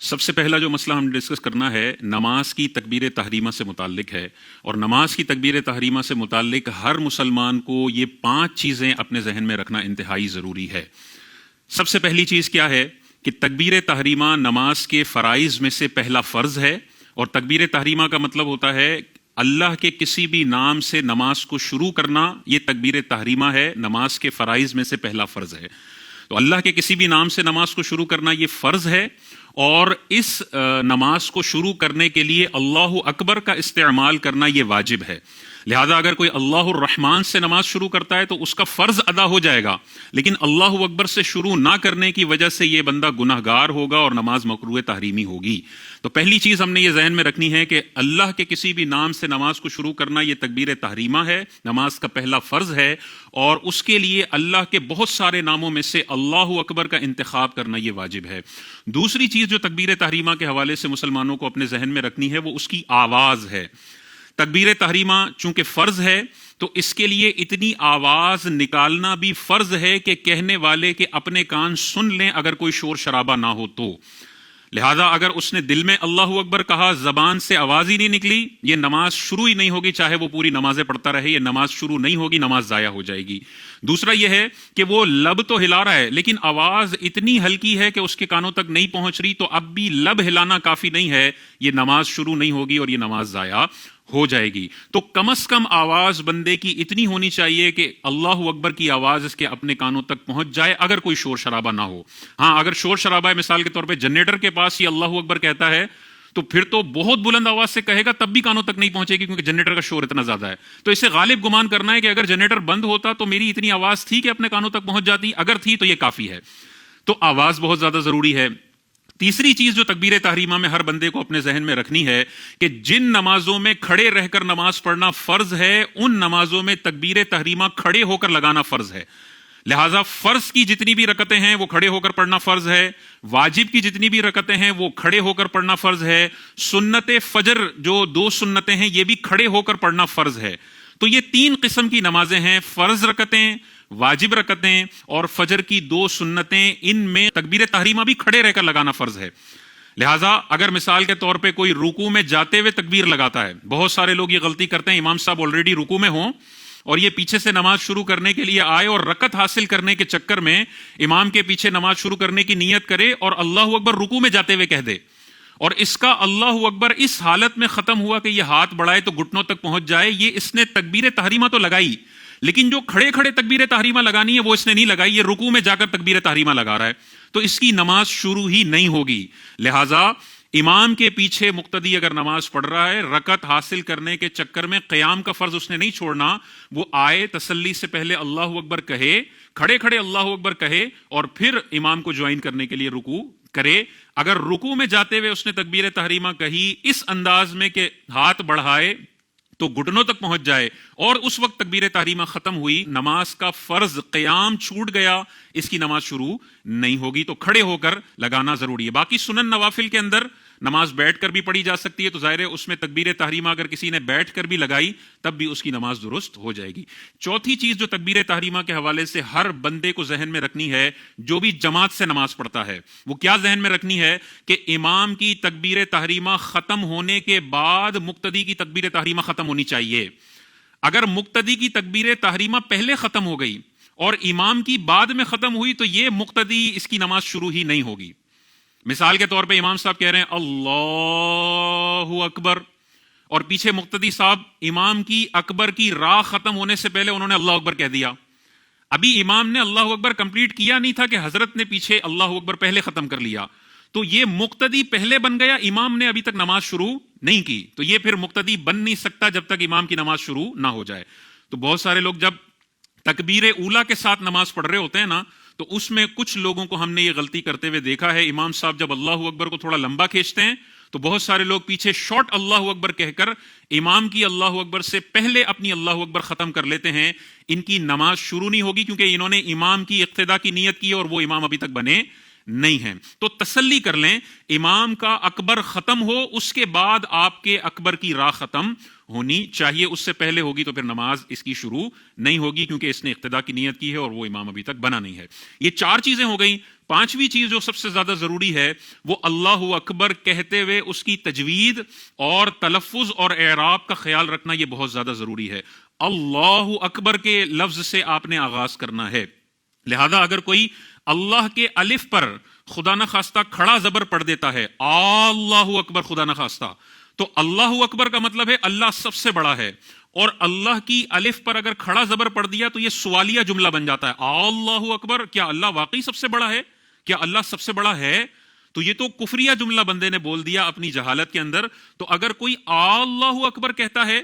سب سے پہلا جو مسئلہ ہم ڈسکس کرنا ہے نماز کی تکبیر تحریمہ سے متعلق ہے، اور نماز کی تکبیر تحریمہ سے متعلق ہر مسلمان کو یہ 5 چیزیں اپنے ذہن میں رکھنا انتہائی ضروری ہے۔ سب سے پہلی چیز کیا ہے کہ تکبیر تحریمہ نماز کے فرائض میں سے پہلا فرض ہے، اور تکبیر تحریمہ کا مطلب ہوتا ہے اللہ کے کسی بھی نام سے نماز کو شروع کرنا، یہ تکبیر تحریمہ ہے، نماز کے فرائض میں سے پہلا فرض ہے۔ تو اللہ کے کسی بھی نام سے نماز کو شروع کرنا یہ فرض ہے، اور اس نماز کو شروع کرنے کے لیے اللہ اکبر کا استعمال کرنا یہ واجب ہے۔ لہذا اگر کوئی اللہ الرحمن سے نماز شروع کرتا ہے تو اس کا فرض ادا ہو جائے گا، لیکن اللہ اکبر سے شروع نہ کرنے کی وجہ سے یہ بندہ گناہ گار ہوگا اور نماز مکروہ تحریمی ہوگی۔ تو پہلی چیز ہم نے یہ ذہن میں رکھنی ہے کہ اللہ کے کسی بھی نام سے نماز کو شروع کرنا یہ تکبیر تحریمہ ہے، نماز کا پہلا فرض ہے، اور اس کے لیے اللہ کے بہت سارے ناموں میں سے اللہ اکبر کا انتخاب کرنا یہ واجب ہے۔ دوسری چیز جو تکبیر تحریمہ کے حوالے سے مسلمانوں کو اپنے ذہن میں رکھنی ہے وہ اس کی آواز ہے۔ تکبیر تحریمہ چونکہ فرض ہے تو اس کے لیے اتنی آواز نکالنا بھی فرض ہے کہ کہنے والے کے اپنے کان سن لیں اگر کوئی شور شرابہ نہ ہو تو۔ لہذا اگر اس نے دل میں اللہ اکبر کہا، زبان سے آواز ہی نہیں نکلی، یہ نماز شروع ہی نہیں ہوگی، چاہے وہ پوری نمازیں پڑھتا رہے، یہ نماز شروع نہیں ہوگی، نماز ضائع ہو جائے گی۔ دوسرا یہ ہے کہ وہ لب تو ہلا رہا ہے لیکن آواز اتنی ہلکی ہے کہ اس کے کانوں تک نہیں پہنچ رہی، تو اب بھی لب ہلانا کافی نہیں ہے، یہ نماز شروع نہیں ہوگی اور یہ نماز ضائع ہو جائے گی۔ تو کم از کم آواز بندے کی اتنی ہونی چاہیے کہ اللہ اکبر کی آواز اس کے اپنے کانوں تک پہنچ جائے، اگر کوئی شور شرابہ نہ ہو۔ ہاں اگر شور شرابہ ہے، مثال کے طور پہ جنریٹر کے پاس یہ اللہ اکبر کہتا ہے تو پھر تو بہت بلند آواز سے کہے گا تب بھی کانوں تک نہیں پہنچے گی، کیونکہ جنریٹر کا شور اتنا زیادہ ہے۔ تو اسے غالب گمان کرنا ہے کہ اگر جنریٹر بند ہوتا تو میری اتنی آواز تھی کہ اپنے کانوں تک پہنچ جاتی، اگر تھی تو یہ کافی ہے۔ تو آواز بہت زیادہ ضروری ہے۔ تیسری چیز جو تکبیر تحریمہ میں ہر بندے کو اپنے ذہن میں رکھنی ہے کہ جن نمازوں میں کھڑے رہ کر نماز پڑھنا فرض ہے، ان نمازوں میں تکبیر تحریمہ کھڑے ہو کر لگانا فرض ہے۔ لہٰذا فرض کی جتنی بھی رکعتیں ہیں وہ کھڑے ہو کر پڑھنا فرض ہے، واجب کی جتنی بھی رکعتیں ہیں وہ کھڑے ہو کر پڑھنا فرض ہے، سنت فجر جو 2 سنتیں ہیں یہ بھی کھڑے ہو کر پڑھنا فرض ہے۔ تو یہ 3 قسم کی نمازیں ہیں، فرض رکعتیں، واجب رکعتیں اور فجر کی 2 سنتیں، ان میں تکبیر تحریمہ بھی کھڑے رہ کر لگانا فرض ہے۔ لہٰذا اگر مثال کے طور پہ کوئی رکوع میں جاتے ہوئے تکبیر لگاتا ہے، بہت سارے لوگ یہ غلطی کرتے ہیں، امام صاحب آلریڈی رکوع میں ہوں اور یہ پیچھے سے نماز شروع کرنے کے لیے آئے اور رکعت حاصل کرنے کے چکر میں امام کے پیچھے نماز شروع کرنے کی نیت کرے اور اللہ اکبر رکوع میں جاتے ہوئے کہہ دے، اور اس کا اللہ اکبر اس حالت میں ختم ہوا کہ یہ ہاتھ بڑھائے تو گھٹنوں تک پہنچ جائے، یہ اس نے تکبیر تحریمہ تو لگائی لیکن جو کھڑے کھڑے تکبیر تحریمہ لگانی ہے وہ اس نے نہیں لگائی، یہ رکوع میں جا کر تکبیر تحریمہ لگا رہا ہے، تو اس کی نماز شروع ہی نہیں ہوگی۔ لہٰذا امام کے پیچھے مقتدی اگر نماز پڑھ رہا ہے، رکعت حاصل کرنے کے چکر میں قیام کا فرض اس نے نہیں چھوڑنا، وہ آئے تسلی سے پہلے اللہ اکبر کہے، کھڑے کھڑے اللہ اکبر کہے اور پھر امام کو جوائن کرنے کے لیے رکوع کرے۔ اگر رکوع میں جاتے ہوئے اس نے تکبیر تحریمہ کہی اس انداز میں کہ ہاتھ بڑھائے تو گھٹنوں تک پہنچ جائے اور اس وقت تکبیر تحریمہ ختم ہوئی، نماز کا فرض قیام چھوٹ گیا، اس کی نماز شروع نہیں ہوگی۔ تو کھڑے ہو کر لگانا ضروری ہے۔ باقی سنن نوافل کے اندر نماز بیٹھ کر بھی پڑھی جا سکتی ہے، تو ظاہر ہے اس میں تکبیر تحریمہ اگر کسی نے بیٹھ کر بھی لگائی تب بھی اس کی نماز درست ہو جائے گی۔ چوتھی چیز جو تکبیر تحریمہ کے حوالے سے ہر بندے کو ذہن میں رکھنی ہے، جو بھی جماعت سے نماز پڑھتا ہے، وہ کیا ذہن میں رکھنی ہے کہ امام کی تکبیر تحریمہ ختم ہونے کے بعد مقتدی کی تکبیر تحریمہ ختم ہونی چاہیے۔ اگر مقتدی کی تکبیر تحریمہ پہلے ختم ہو گئی اور امام کی بعد میں ختم ہوئی تو یہ مقتدی اس کی نماز شروع ہی نہیں ہوگی۔ مثال کے طور پہ امام صاحب کہہ رہے ہیں اللہ اکبر اور پیچھے مقتدی صاحب امام کی اکبر کی راہ ختم ہونے سے پہلے انہوں نے اللہ اکبر کہہ دیا، ابھی امام نے اللہ اکبر کمپلیٹ کیا نہیں تھا کہ حضرت نے پیچھے اللہ اکبر پہلے ختم کر لیا، تو یہ مقتدی پہلے بن گیا، امام نے ابھی تک نماز شروع نہیں کی، تو یہ پھر مقتدی بن نہیں سکتا جب تک امام کی نماز شروع نہ ہو جائے۔ تو بہت سارے لوگ جب تکبیر اولیٰ کے ساتھ نماز پڑھ رہے ہوتے ہیں نا، تو اس میں کچھ لوگوں کو ہم نے یہ غلطی کرتے ہوئے دیکھا ہے، امام صاحب جب اللہ اکبر کو تھوڑا لمبا کھینچتے ہیں تو بہت سارے لوگ پیچھے شارٹ اللہ اکبر کہہ کر امام کی اللہ اکبر سے پہلے اپنی اللہ اکبر ختم کر لیتے ہیں، ان کی نماز شروع نہیں ہوگی کیونکہ انہوں نے امام کی اقتدا کی نیت کی اور وہ امام ابھی تک بنے نہیں ہیں۔ تو تسلی کر لیں، امام کا اکبر ختم ہو اس کے بعد آپ کے اکبر کی راہ ختم ہونی چاہیے، اس سے پہلے ہوگی تو پھر نماز اس کی شروع نہیں ہوگی کیونکہ اس نے اقتدا کی نیت کی ہے اور وہ امام ابھی تک بنا نہیں ہے۔ یہ 4 چیزیں ہو گئیں، پانچویں چیز جو سب سے زیادہ ضروری ہے وہ اللہ اکبر کہتے ہوئے اس کی تجوید اور تلفظ اور اعراب کا خیال رکھنا، یہ بہت زیادہ ضروری ہے. اللہ اکبر کے لفظ سے آپ نے آغاز کرنا ہے. لہذا اگر کوئی اللہ کے الف پر خدا نخواستہ کھڑا زبر پڑھ دیتا ہے، اللہ اکبر خدا نخواستہ، تو اللہ اکبر کا مطلب ہے اللہ سب سے بڑا ہے، اور اللہ کی الف پر اگر کھڑا زبر پڑھ دیا تو یہ سوالیہ جملہ بن جاتا ہے. اللہ اکبر، کیا اللہ واقعی سب سے بڑا ہے؟ کیا اللہ سب سے بڑا ہے؟ تو یہ تو کفریہ جملہ بندے نے بول دیا اپنی جہالت کے اندر. تو اگر کوئی اللہ اکبر کہتا ہے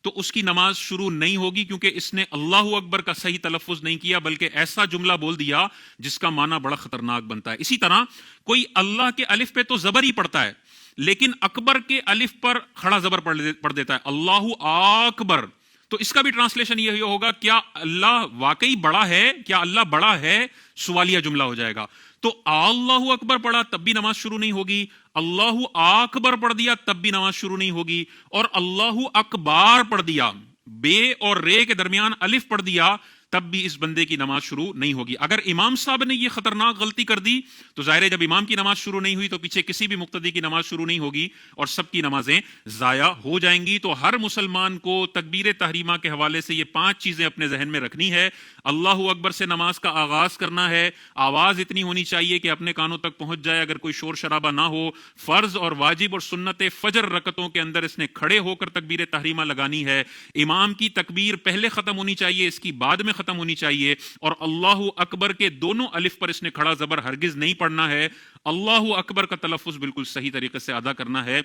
تو اس کی نماز شروع نہیں ہوگی، کیونکہ اس نے اللہ اکبر کا صحیح تلفظ نہیں کیا، بلکہ ایسا جملہ بول دیا جس کا معنی بڑا خطرناک بنتا ہے. اسی طرح کوئی اللہ کے الف پہ تو زبر ہی پڑتا ہے، لیکن اکبر کے الف پر کھڑا زبر پڑھ دیتا ہے، اللہ اکبر، تو اس کا بھی ٹرانسلیشن یہ ہوگا کیا اللہ واقعی بڑا ہے؟ کیا اللہ بڑا ہے؟ سوالیہ جملہ ہو جائے گا. تو اللہ اکبر پڑھا تب بھی نماز شروع نہیں ہوگی، اللہ اکبر پڑھ دیا تب بھی نماز شروع نہیں ہوگی، اور اللہ اکبار پڑھ دیا، بے اور رے کے درمیان الف پڑھ دیا، تب بھی اس بندے کی نماز شروع نہیں ہوگی. اگر امام صاحب نے یہ خطرناک غلطی کر دی تو ظاہر ہے جب امام کی نماز شروع نہیں ہوئی تو پیچھے کسی بھی مقتدی کی نماز شروع نہیں ہوگی اور سب کی نمازیں ضائع ہو جائیں گی. تو ہر مسلمان کو تکبیر تحریمہ کے حوالے سے یہ 5 چیزیں اپنے ذہن میں رکھنی ہے. اللہ اکبر سے نماز کا آغاز کرنا ہے، آواز اتنی ہونی چاہیے کہ اپنے کانوں تک پہنچ جائے، اگر کوئی شور شرابہ نہ ہو. فرض اور واجب اور سنت فجر رکعتوں کے اندر اس نے کھڑے ہو کر تکبیر تحریمہ لگانی ہے. امام کی تکبیر پہلے ختم ہونی چاہیے، اس کی بعد میں ختم ہونی چاہیے، اور اللہ اکبر کے دونوں الف پر اس نے کھڑا زبر ہرگز نہیں پڑھنا ہے. اللہ اکبر کا تلفظ بالکل صحیح طریقے سے ادا کرنا ہے.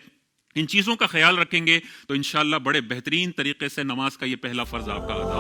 ان چیزوں کا خیال رکھیں گے تو انشاءاللہ بڑے بہترین طریقے سے نماز کا یہ پہلا فرض آپ کا ادا